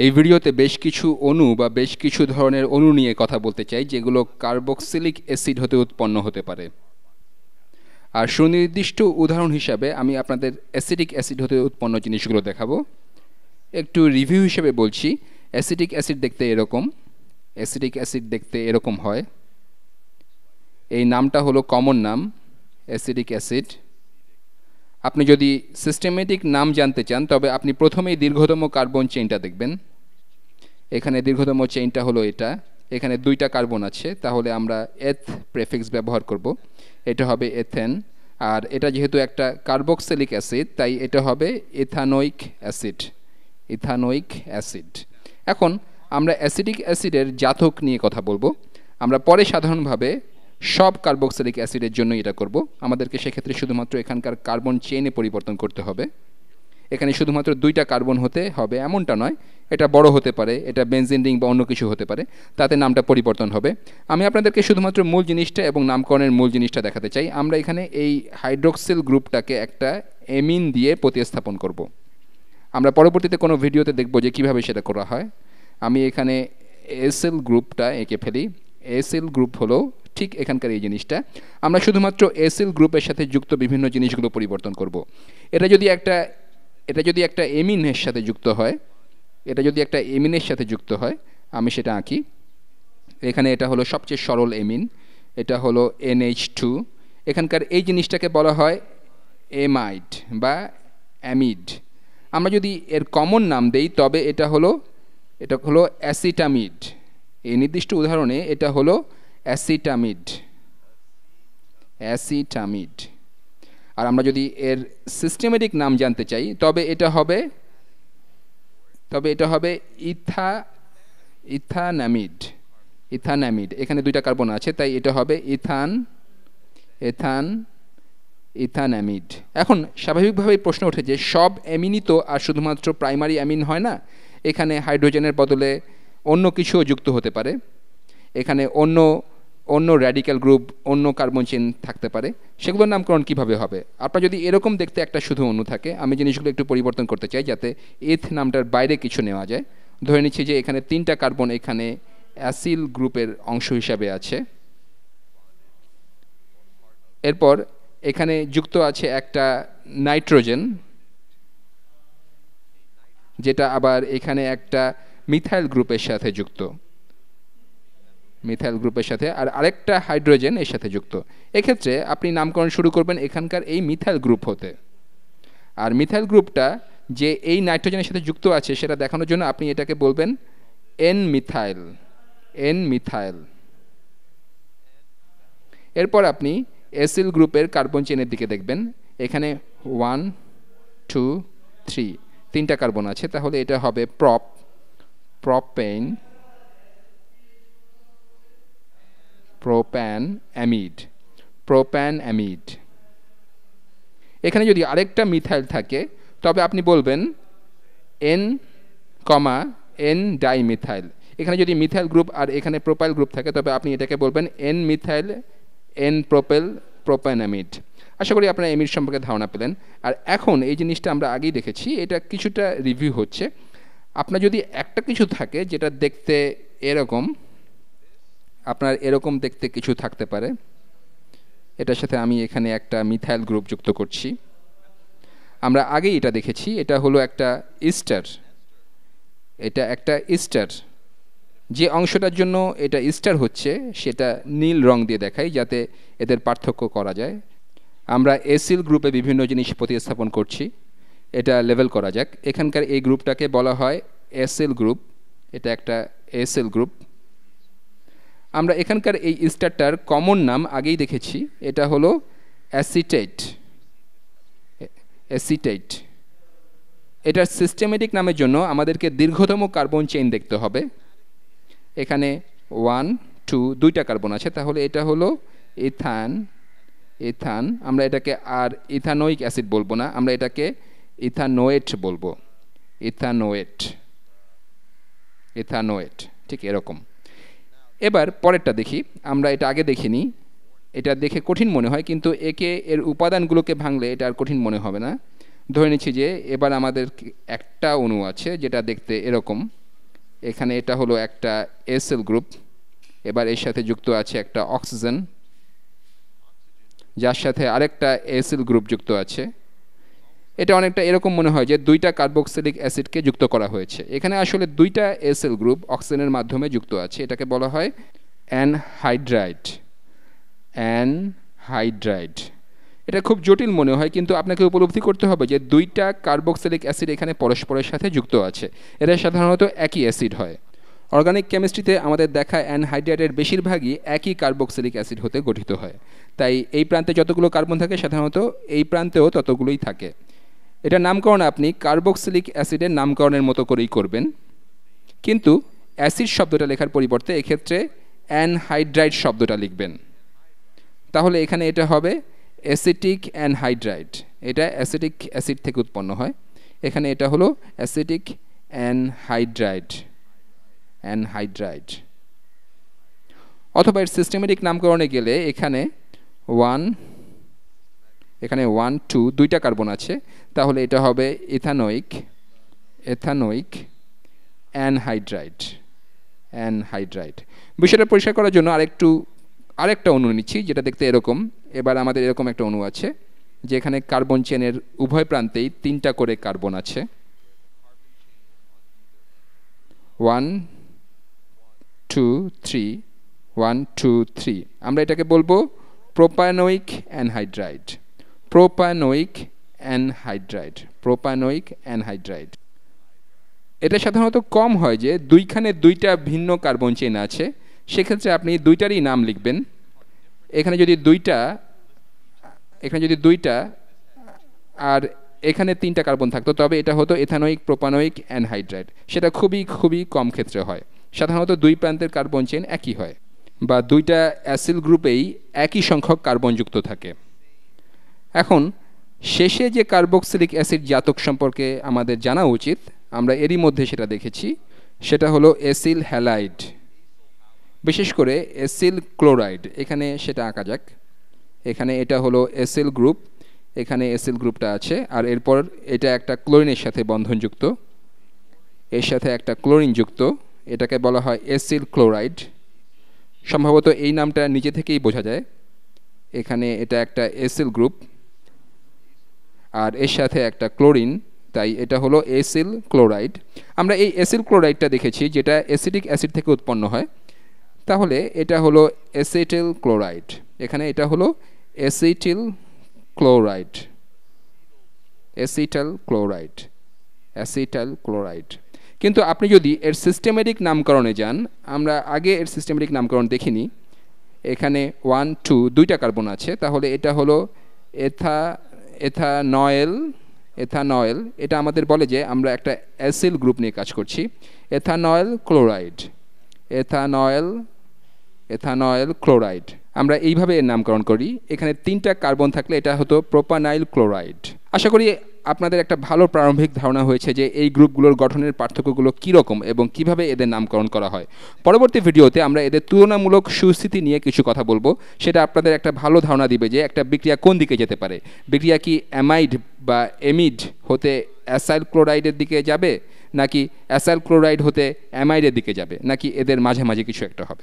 এই ভিডিওতে বেশ কিছু অণু বা বেশ কিছু ধরনের অণু নিয়ে কথা বলতে চাই যেগুলো কার্বক্সিলিক অ্যাসিড হতে উৎপন্ন হতে পারে। আর সুনির্দিষ্ট উদাহরণ হিসাবে আমি আপনাদের অ্যাসিটিক অ্যাসিড হতে উৎপন্ন জিনিসগুলো দেখাবো। একটু রিভিউ হিসেবে বলছি, অ্যাসিটিক অ্যাসিড দেখতে এরকম, অ্যাসিটিক অ্যাসিড দেখতে এরকম হয়। এই নামটা হলো কমন নাম, অ্যাসিটিক অ্যাসিড। আপনি যদি সিস্টেমেটিক নাম জানতে চান তবে আপনি প্রথমেই দীর্ঘতম কার্বন চেইনটা দেখবেন। এখানে দীর্ঘতম চেইনটা হলো এটা, এখানে দুইটা কার্বন আছে, তাহলে আমরা এথ প্রেফিক্স ব্যবহার করব। এটা হবে এথেন, আর এটা যেহেতু একটা কার্বক্সিলিক অ্যাসিড তাই এটা হবে ইথানোইক অ্যাসিড, ইথানোইক অ্যাসিড। এখন আমরা অ্যাসিডিক অ্যাসিডের জাতক নিয়ে কথা বলবো। আমরা পরে সাধারণভাবে সব কার্বক্সিলিক অ্যাসিডের জন্য এটা করব। আমাদেরকে সেক্ষেত্রে শুধুমাত্র এখানকার কার্বন চেইনে পরিবর্তন করতে হবে। এখানে শুধুমাত্র দুইটা কার্বন হতে হবে এমনটা নয়, এটা বড় হতে পারে, এটা বেনজিন রিং বা অন্য কিছু হতে পারে, তাতে নামটা পরিবর্তন হবে। আমি আপনাদেরকে শুধুমাত্র মূল জিনিসটা এবং নামকরণের মূল জিনিসটা দেখাতে চাই। আমরা এখানে এই হাইড্রোক্সিল গ্রুপটাকে একটা এমিন দিয়ে প্রতিস্থাপন করব। আমরা পরবর্তীতে কোনো ভিডিওতে দেখব যে কীভাবে সেটা করা হয়। আমি এখানে এসএল গ্রুপটা এঁকে ফেলি। এসএল গ্রুপ হলো ঠিক এখানকার এই জিনিসটা। আমরা শুধুমাত্র এসএল গ্রুপের সাথে যুক্ত বিভিন্ন জিনিসগুলো পরিবর্তন করব। এটা যদি একটা এমিনের সাথে যুক্ত হয়, এটা যদি একটা এমিনের সাথে যুক্ত হয়, আমি সেটা আঁকি। এখানে এটা হলো সবচেয়ে সরল এমিন, এটা হলো NH2। এখানকার এই জিনিসটাকে বলা হয় এমাইড বা অ্যামিড। আমরা যদি এর কমন নাম দেই তবে এটা হলো অ্যাসিটামিড। এই নির্দিষ্ট উদাহরণে এটা হলো অ্যাসিটামিড, অ্যাসিটামিড। আর আমরা যদি এর সিস্টেমেটিক নাম জানতে চাই তবে এটা হবে ইথানামিড, ইথানামিড। এখানে দুইটা কার্বন আছে তাই এটা হবে ইথানামিড। এখন স্বাভাবিকভাবেই প্রশ্ন ওঠে যে সব অ্যামিনই তো আর শুধুমাত্র প্রাইমারি অ্যামিন হয় না, এখানে হাইড্রোজেনের বদলে অন্য কিছুও যুক্ত হতে পারে, এখানে অন্য র্যাডিক্যাল গ্রুপ, অন্য কার্বন চেইন থাকতে পারে। সেগুলোর নামকরণ কীভাবে হবে? আপনার যদি এরকম দেখতে একটা শুধু অণু থাকে, আমি জিনিসগুলো একটু পরিবর্তন করতে চাই যাতে এথ নামটার বাইরে কিছু নেওয়া যায়। ধরে নিচ্ছি যে এখানে তিনটা কার্বন এখানে অ্যাসিল গ্রুপের অংশ হিসাবে আছে। এরপর এখানে যুক্ত আছে একটা নাইট্রোজেন, যেটা আবার এখানে একটা মিথাইল গ্রুপের সাথে যুক্ত, মিথাইল গ্রুপের সাথে, আর আরেকটা হাইড্রোজেন এর সাথে যুক্ত। এক্ষেত্রে আপনি নামকরণ শুরু করবেন এখানকার এই মিথাইল গ্রুপ হতে। আর মিথাইল গ্রুপটা যে এই নাইট্রোজেনের সাথে যুক্ত আছে সেটা দেখানোর জন্য আপনি এটাকে বলবেন এন মিথাইল, এন মিথাইল। এরপর আপনি এসিল গ্রুপের কার্বন চেনের দিকে দেখবেন। এখানে 1 2 3 তিনটা কার্বন আছে, তাহলে এটা হবে প্রোপেন, প্রোপ্যানঅ্যামিড। এখানে যদি আরেকটা মিথাইল থাকে তবে আপনি বলবেন এন ডাইমিথাইল। এখানে যদি মিথাইল গ্রুপ আর এখানে প্রোপাইল গ্রুপ থাকে তবে আপনি এটাকে বলবেন এন মিথাইল এন প্রোপ্যানঅ্যামিড। আশা করি আপনারা অ্যামিড সম্পর্কে ধারণা পেলেন। আর এখন এই জিনিসটা আমরা আগেই দেখেছি, এটা কিছুটা রিভিউ হচ্ছে। আপনার যদি একটা কিছু থাকে যেটা দেখতে এরকম, আপনার এরকম দেখতে কিছু থাকতে পারে, এটার সাথে আমি এখানে একটা মিথাইল গ্রুপ যুক্ত করছি। আমরা আগেই এটা দেখেছি, এটা হলো একটা ইস্টার, এটা একটা ইস্টার। যে অংশটার জন্য এটা ইস্টার হচ্ছে সেটা নীল রং দিয়ে দেখাই যাতে এদের পার্থক্য করা যায়। আমরা এসিল গ্রুপে বিভিন্ন জিনিস প্রতিস্থাপন করছি, এটা লেভেল করা যাক। এখানকার এই গ্রুপটাকে বলা হয় এসিল গ্রুপ, এটা একটা এসিল গ্রুপ। আমরা এখানকার এই ইস্টারটার কমন নাম আগেই দেখেছি, এটা হলো অ্যাসিটেট, অ্যাসিটেট। এটার সিস্টেমেটিক নামের জন্য আমাদেরকে দীর্ঘতম কার্বন চেইন দেখতে হবে। এখানে 1 2 দুইটা কার্বন আছে, তাহলে এটা হলো ইথান। আমরা এটাকে আর ইথানোইক অ্যাসিড বলবো না, আমরা এটাকে ইথানোয়েট বলবো, ইথানোয়েট, ঠিক এরকম। এবার পরেরটা দেখি। আমরা এটা আগে দেখিনি, এটা দেখে কঠিন মনে হয়, কিন্তু এর উপাদানগুলোকে ভাঙলে এটা আর কঠিন মনে হবে না। ধরে নিচ্ছি যে এবার আমাদের একটা অণু আছে যেটা দেখতে এরকম, এখানে এটা হলো একটা এসএল গ্রুপ। এবার এর সাথে যুক্ত আছে একটা অক্সিজেন, যার সাথে আরেকটা এসএল গ্রুপ যুক্ত আছে। এটা অনেকটা এরকম মনে হয় যে দুইটা কার্বক্সিলিক অ্যাসিডকে যুক্ত করা হয়েছে। এখানে আসলে দুইটা এসএল গ্রুপ অক্সিজেনের মাধ্যমে যুক্ত আছে। এটাকে বলা হয় অ্যানহাইড্রাইড। অ্যানহাইড্রাইড এটা খুব জটিল মনে হয়, কিন্তু আপনাকে উপলব্ধি করতে হবে যে দুইটা কার্বক্সিলিক অ্যাসিড এখানে পরস্পরের সাথে যুক্ত আছে। এরা সাধারণত একই অ্যাসিড হয়। অর্গানিক কেমিস্ট্রিতে আমাদের দেখা অ্যানহাইড্রাইডের বেশিরভাগই একই কার্বক্সিলিক অ্যাসিড হতে গঠিত হয়। তাই এই প্রান্তে যতগুলো কার্বন থাকে সাধারণত এই প্রান্তেও ততগুলোই থাকে। এটার নামকরণ আপনি কার্বক্সিলিক অ্যাসিডের নামকরণের মতো করেই করবেন, কিন্তু অ্যাসিড শব্দটা লেখার পরিবর্তে এক্ষেত্রে অ্যানহাইড্রাইড শব্দটা লিখবেন। তাহলে এখানে এটা হবে অ্যাসিটিক অ্যানহাইড্রাইড। এটা অ্যাসিটিক অ্যাসিড থেকে উৎপন্ন হয়। এখানে এটা হলো অ্যাসিটিক অ্যানহাইড্রাইড। অ্যানহাইড্রাইড অথবা এর সিস্টেমেটিক নামকরণে গেলে এখানে 1 2 দুইটা কার্বন আছে, তাহলে এটা হবে ইথানোইক অ্যানহাইড্রাইড। অ্যানহাইড্রাইড বিষয়টা পরিষ্কার করার জন্য আরেকটা অণু নিচ্ছি, যেটা দেখতে এরকম। এবার আমাদের এরকম একটা অণু আছে যেখানে কার্বন চেনের উভয় প্রান্তেই 3টা করে কার্বন আছে। 1 2 3 1 2 3। আমরা এটাকে বলবো প্রোপানোইক অ্যানহাইড্রাইড। Propanoic anhydride. এটা সাধারণত কম হয় যে দুইখানে দুইটা ভিন্ন কার্বন চেন আছে, সেক্ষেত্রে আপনি দুইটারই নাম লিখবেন। এখানে যদি দুইটা আর এখানে 3টা কার্বন থাকতো, তবে এটা হতো এথানোইক প্রোপানোইক অ্যানহাইড্রাইড। সেটা খুবই কম ক্ষেত্রে হয়। সাধারণত দুই প্রান্তের কার্বন চেন একই হয়, বা দুইটা অ্যাসিল গ্রুপেই একই সংখ্যক কার্বন যুক্ত থাকে। এখন শেষে যে কার্বক্সিলিক অ্যাসিড জাতক সম্পর্কে আমাদের জানা উচিত, আমরা এরই মধ্যে সেটা দেখেছি। সেটা হলো এসিল হ্যালাইড, বিশেষ করে এসিল ক্লোরাইড। এখানে সেটা আঁকা যাক। এখানে এটা হলো এসিল গ্রুপ, এখানে এসিল গ্রুপটা আছে, আর এরপর এটা একটা ক্লোরিনের সাথে বন্ধনযুক্ত, এর সাথে একটা ক্লোরিন যুক্ত। এটাকে বলা হয় এসিল ক্লোরাইড। সম্ভবত এই নামটা নিজে থেকেই বোঝা যায়। এখানে এটা একটা এসিল গ্রুপ আর এর সাথে একটা ক্লোরিন, তাই এটা হলো এসিল ক্লোরাইড। আমরা এই এসিল ক্লোরাইডটা দেখেছি যেটা অ্যাসিটিক অ্যাসিড থেকে উৎপন্ন হয়। তাহলে এটা হলো অ্যাসিটাইল ক্লোরাইড। এখানে এটা হলো অ্যাসিটাইল ক্লোরাইড। কিন্তু আপনি যদি এর সিস্টেমেটিক নামকরণে যান, আমরা আগে এর সিস্টেমেটিক নামকরণ দেখিনি। এখানে 1 2 দুইটা কার্বন আছে, তাহলে এটা হলো এথানয়েল। এটা আমাদের বলে যে আমরা একটা অ্যাসিল গ্রুপ নিয়ে কাজ করছি। এথানয়েল ক্লোরাইড আমরা এইভাবে এর নামকরণ করি। এখানে 3টা কার্বন থাকলে এটা হতো প্রোপানাইল ক্লোরাইড। আশা করি আপনাদের একটা ভালো প্রারম্ভিক ধারণা হয়েছে যে এই গ্রুপগুলোর গঠনের পার্থক্যগুলো কীরকম এবং কিভাবে এদের নামকরণ করা হয়। পরবর্তী ভিডিওতে আমরা এদের তুলনামূলক সুস্থিতি নিয়ে কিছু কথা বলবো। সেটা আপনাদের একটা ভালো ধারণা দিবে যে একটা বিক্রিয়া কোন দিকে যেতে পারে। বিক্রিয়া কি অ্যামাইড বা এমিড হতে অ্যাসাইল ক্লোরাইডের দিকে যাবে, নাকি অ্যাসাইল ক্লোরাইড হতে অ্যামাইডের দিকে যাবে, নাকি এদের মাঝামাঝি কিছু একটা হবে।